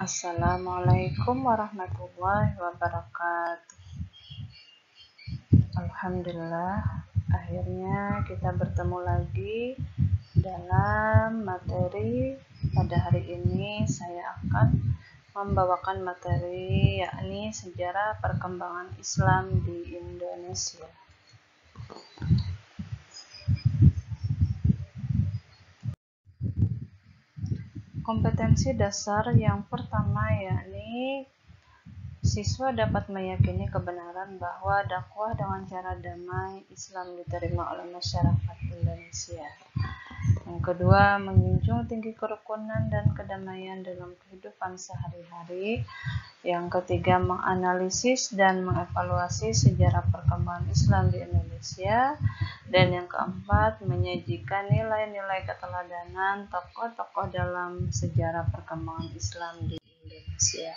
Assalamualaikum warahmatullahi wabarakatuh. Alhamdulillah, akhirnya kita bertemu lagi dalam materi. Pada hari ini saya akan membawakan materi yakni sejarah perkembangan Islam di Indonesia. Kompetensi dasar yang pertama yakni siswa dapat meyakini kebenaran bahwa dakwah dengan cara damai Islam diterima oleh masyarakat Indonesia. Yang kedua, menjunjung tinggi kerukunan dan kedamaian dalam kehidupan sehari-hari. Yang ketiga, menganalisis dan mengevaluasi sejarah perkembangan Islam di Indonesia. Dan yang keempat, menyajikan nilai-nilai keteladanan tokoh-tokoh dalam sejarah perkembangan Islam di Indonesia.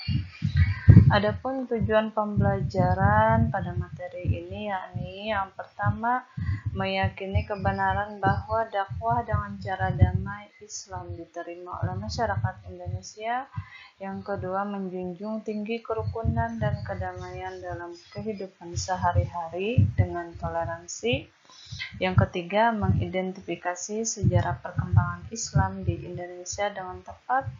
Adapun tujuan pembelajaran pada materi ini yakni yang pertama, meyakini kebenaran bahwa dakwah dengan cara damai Islam diterima oleh masyarakat Indonesia. Yang kedua, menjunjung tinggi kerukunan dan kedamaian dalam kehidupan sehari-hari dengan toleransi. Yang ketiga, mengidentifikasi sejarah perkembangan Islam di Indonesia dengan tepat.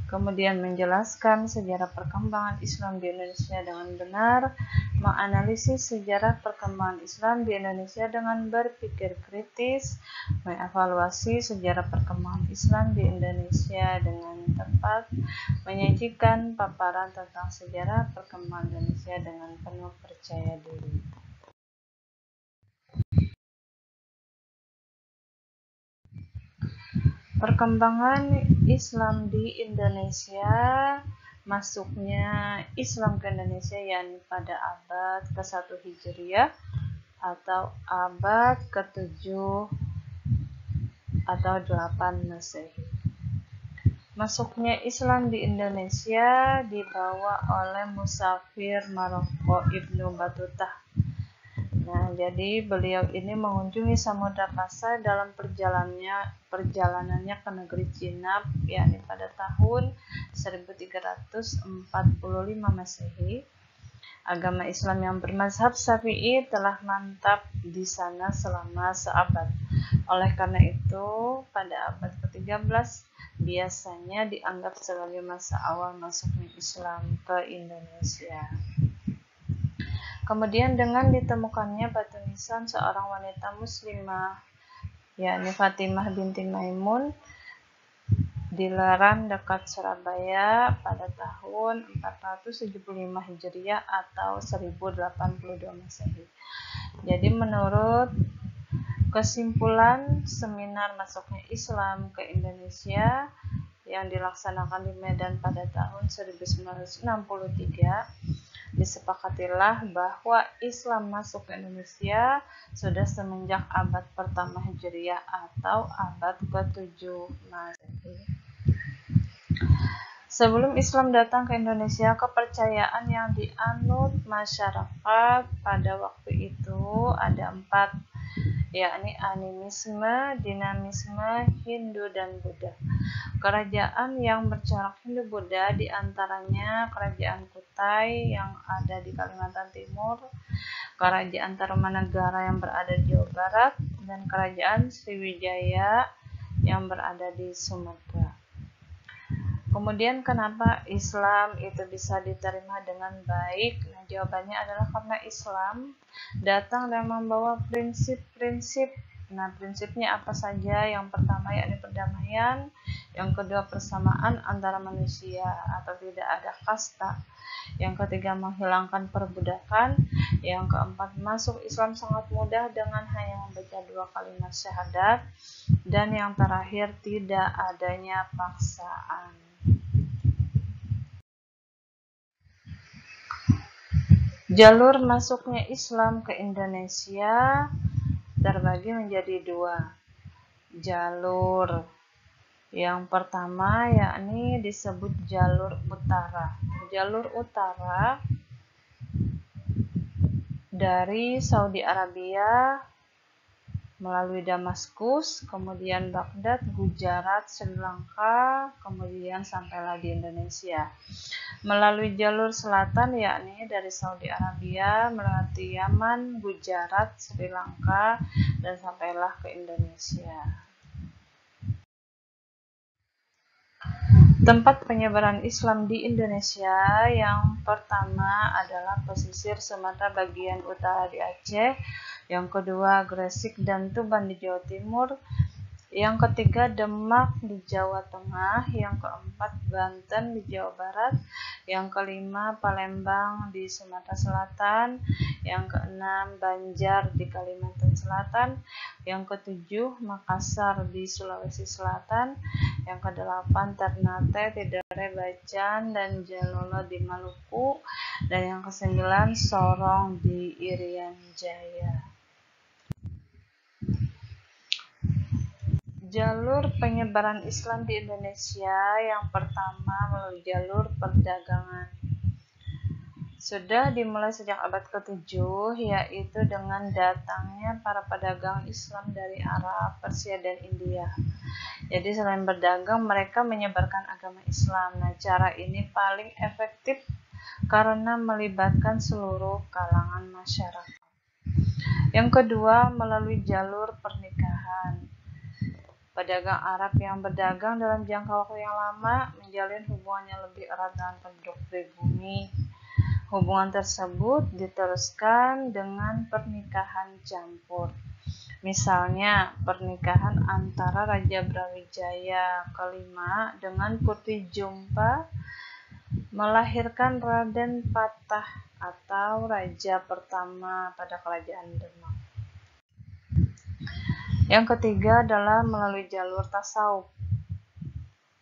Kemudian menjelaskan sejarah perkembangan Islam di Indonesia dengan benar, menganalisis sejarah perkembangan Islam di Indonesia dengan berpikir kritis, mengevaluasi sejarah perkembangan Islam di Indonesia dengan tepat, menyajikan paparan tentang sejarah perkembangan Indonesia dengan penuh percaya diri. Perkembangan Islam di Indonesia, masuknya Islam ke Indonesia yakni pada abad ke-1 Hijriah atau abad ke-7 atau 8 Masehi. Masuknya Islam di Indonesia dibawa oleh musafir Maroko Ibnu Battuta. Nah, jadi beliau ini mengunjungi Samudra Pasai dalam perjalanannya ke negeri Cina, yakni pada tahun 1345 Masehi. Agama Islam yang bermazhab Syafi'i telah mantap di sana selama seabad. Oleh karena itu, pada abad ke-13 biasanya dianggap sebagai masa awal masuknya Islam ke Indonesia. Kemudian dengan ditemukannya batu nisan seorang wanita muslimah, yakni Fatimah binti Maimun, di Leran dekat Surabaya pada tahun 475 Hijriah atau 1082 Masehi. Jadi menurut kesimpulan seminar masuknya Islam ke Indonesia yang dilaksanakan di Medan pada tahun 1963, disepakatilah bahwa Islam masuk ke Indonesia sudah semenjak abad pertama Hijriah atau abad ke-7 Masehi. Sebelum Islam datang ke Indonesia, kepercayaan yang dianut masyarakat pada waktu itu ada 4, yakni animisme, dinamisme, Hindu, dan Buddha. Kerajaan yang bercorak Hindu-Buddha diantaranya Kerajaan Kutai yang ada di Kalimantan Timur, Kerajaan Tarumanagara yang berada di Jawa Barat, dan Kerajaan Sriwijaya yang berada di Sumatera. Kemudian kenapa Islam itu bisa diterima dengan baik? Nah, jawabannya adalah karena Islam datang dan membawa prinsip-prinsip. Nah, prinsipnya apa saja? Yang pertama yakni perdamaian, yang kedua persamaan antara manusia atau tidak ada kasta, yang ketiga menghilangkan perbudakan, yang keempat masuk Islam sangat mudah dengan hanya membaca 2 kalimat syahadat, dan yang terakhir tidak adanya paksaan. Jalur masuknya Islam ke Indonesia terbagi menjadi 2 jalur. Yang pertama yakni disebut jalur utara. Jalur utara dari Saudi Arabia melalui Damaskus, kemudian Baghdad, Gujarat, Sri Lanka, kemudian sampailah di Indonesia. Melalui jalur selatan yakni dari Saudi Arabia, melewati Yaman, Gujarat, Sri Lanka, dan sampailah ke Indonesia. Tempat penyebaran Islam di Indonesia yang pertama adalah pesisir Sumatera bagian utara di Aceh, yang kedua Gresik dan Tuban di Jawa Timur, yang ketiga Demak di Jawa Tengah, yang keempat Banten di Jawa Barat, yang kelima Palembang di Sumatera Selatan, yang keenam Banjar di Kalimantan Selatan, yang ketujuh Makassar di Sulawesi Selatan, yang kedelapan Ternate, Tidore, Bacan, dan Jalolo di Maluku, dan yang kesembilan Sorong di Irian Jaya. Jalur penyebaran Islam di Indonesia yang pertama melalui jalur perdagangan. Sudah dimulai sejak abad ke-7, yaitu dengan datangnya para pedagang Islam dari Arab, Persia, dan India. Jadi selain berdagang, mereka menyebarkan agama Islam. Nah, cara ini paling efektif karena melibatkan seluruh kalangan masyarakat. Yang kedua, melalui jalur pernikahan. Pedagang Arab yang berdagang dalam jangka waktu yang lama menjalin hubungan yang lebih erat dengan penduduk pribumi. Hubungan tersebut diteruskan dengan pernikahan campur. Misalnya, pernikahan antara Raja Brawijaya kelima dengan Putri Jumpa melahirkan Raden Patah atau Raja pertama pada Kerajaan Demak. Yang ketiga adalah melalui jalur tasawuf.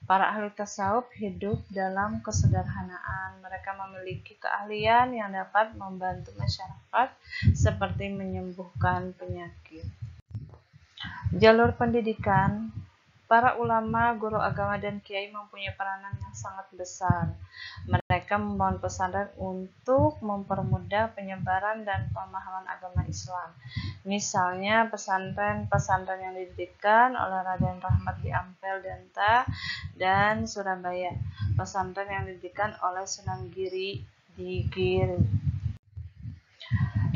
Para ahli tasawuf hidup dalam kesederhanaan. Mereka memiliki keahlian yang dapat membantu masyarakat seperti menyembuhkan penyakit. Jalur pendidikan. Para ulama, guru agama, dan kiai mempunyai peranan yang sangat besar. Mereka membangun pesantren untuk mempermudah penyebaran dan pemahaman agama Islam. Misalnya pesantren-pesantren yang didirikan oleh Raden Rahmat di Ampel, Denta, dan Surabaya. Pesantren yang didirikan oleh Sunan Giri di Giri.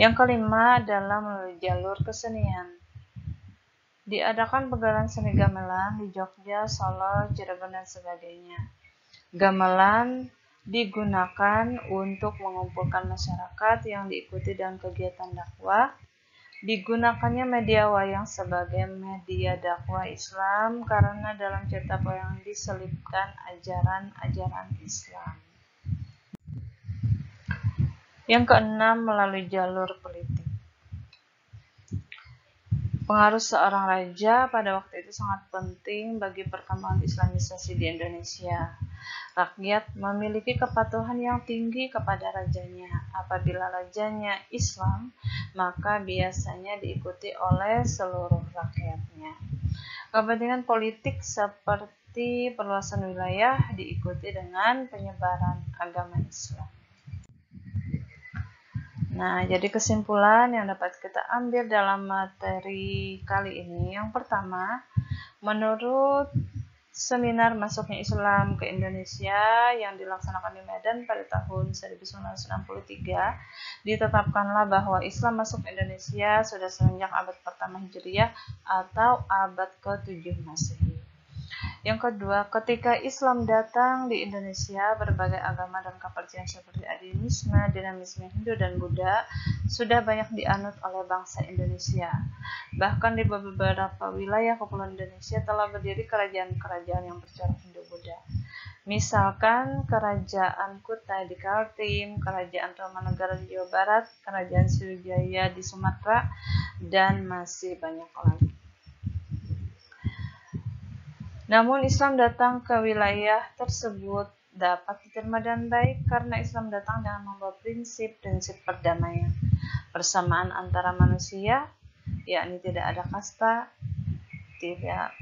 Yang kelima adalah melalui jalur kesenian. Diadakan pegelaran seni gamelan di Jogja, Solo, Cirebon, dan sebagainya. Gamelan digunakan untuk mengumpulkan masyarakat yang diikuti dengan kegiatan dakwah. Digunakannya media wayang sebagai media dakwah Islam karena dalam cerita wayang diselipkan ajaran-ajaran Islam. Yang keenam, melalui jalur politik. Pengaruh seorang raja pada waktu itu sangat penting bagi perkembangan Islamisasi di Indonesia. Rakyat memiliki kepatuhan yang tinggi kepada rajanya. Apabila rajanya Islam, maka biasanya diikuti oleh seluruh rakyatnya. Kepentingan politik seperti perluasan wilayah diikuti dengan penyebaran agama Islam. Nah, jadi kesimpulan yang dapat kita ambil dalam materi kali ini, yang pertama, menurut seminar masuknya Islam ke Indonesia yang dilaksanakan di Medan pada tahun 1963, ditetapkanlah bahwa Islam masuk ke Indonesia sudah sejak abad pertama Hijriah atau abad ke-7 Masehi. Yang kedua, ketika Islam datang di Indonesia, berbagai agama dan kepercayaan seperti animisme, dinamisme Hindu, dan Buddha sudah banyak dianut oleh bangsa Indonesia. Bahkan di beberapa wilayah kepulauan Indonesia telah berdiri kerajaan-kerajaan yang bercorak Hindu-Buddha. Misalkan Kerajaan Kutai di Kaltim, Kerajaan Tamanegara di Jawa Barat, Kerajaan Sriwijaya di Sumatera, dan masih banyak lagi. Namun Islam datang ke wilayah tersebut dapat diterima dan baik karena Islam datang dengan membawa prinsip-prinsip perdamaian, persamaan antara manusia, yakni tidak ada kasta, tidak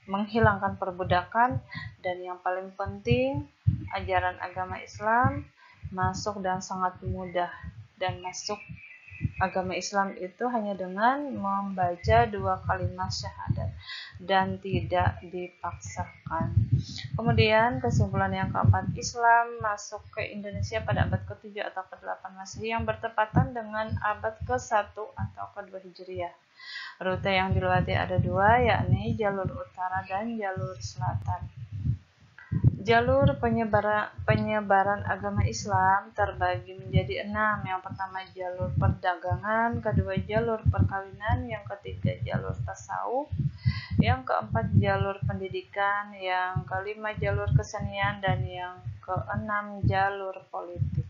menghilangkan perbudakan, dan yang paling penting, ajaran agama Islam masuk dan sangat mudah dan masuk agama Islam itu hanya dengan membaca 2 kalimat syahadat dan tidak dipaksakan. Kemudian kesimpulan yang keempat, Islam masuk ke Indonesia pada abad ke-7 atau ke-8 Masehi yang bertepatan dengan abad ke-1 atau ke-2 Hijriah. Rute yang dilewati ada 2, yakni jalur utara dan jalur selatan. Jalur penyebaran agama Islam terbagi menjadi 6. Yang pertama jalur perdagangan, kedua jalur perkawinan, yang ketiga jalur tasawuf, yang keempat jalur pendidikan, yang kelima jalur kesenian, dan yang keenam jalur politik.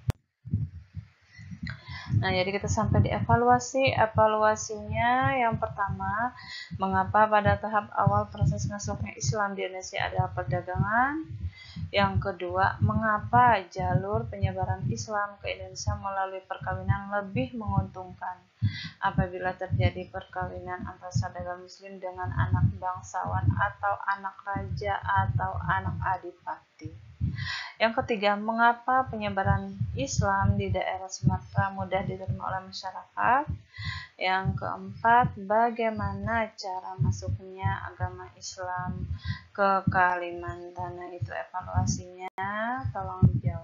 Nah, jadi kita sampai di evaluasi. Evaluasinya yang pertama, mengapa pada tahap awal proses masuknya Islam di Indonesia adalah perdagangan. Yang kedua, mengapa jalur penyebaran Islam ke Indonesia melalui perkawinan lebih menguntungkan apabila terjadi perkawinan antara saudagar muslim dengan anak bangsawan atau anak raja atau anak adipati. Yang ketiga, mengapa penyebaran Islam di daerah Sumatera mudah diterima oleh masyarakat. Yang keempat, bagaimana cara masuknya agama Islam ke Kalimantan. Nah, itu evaluasinya, tolong dijawab.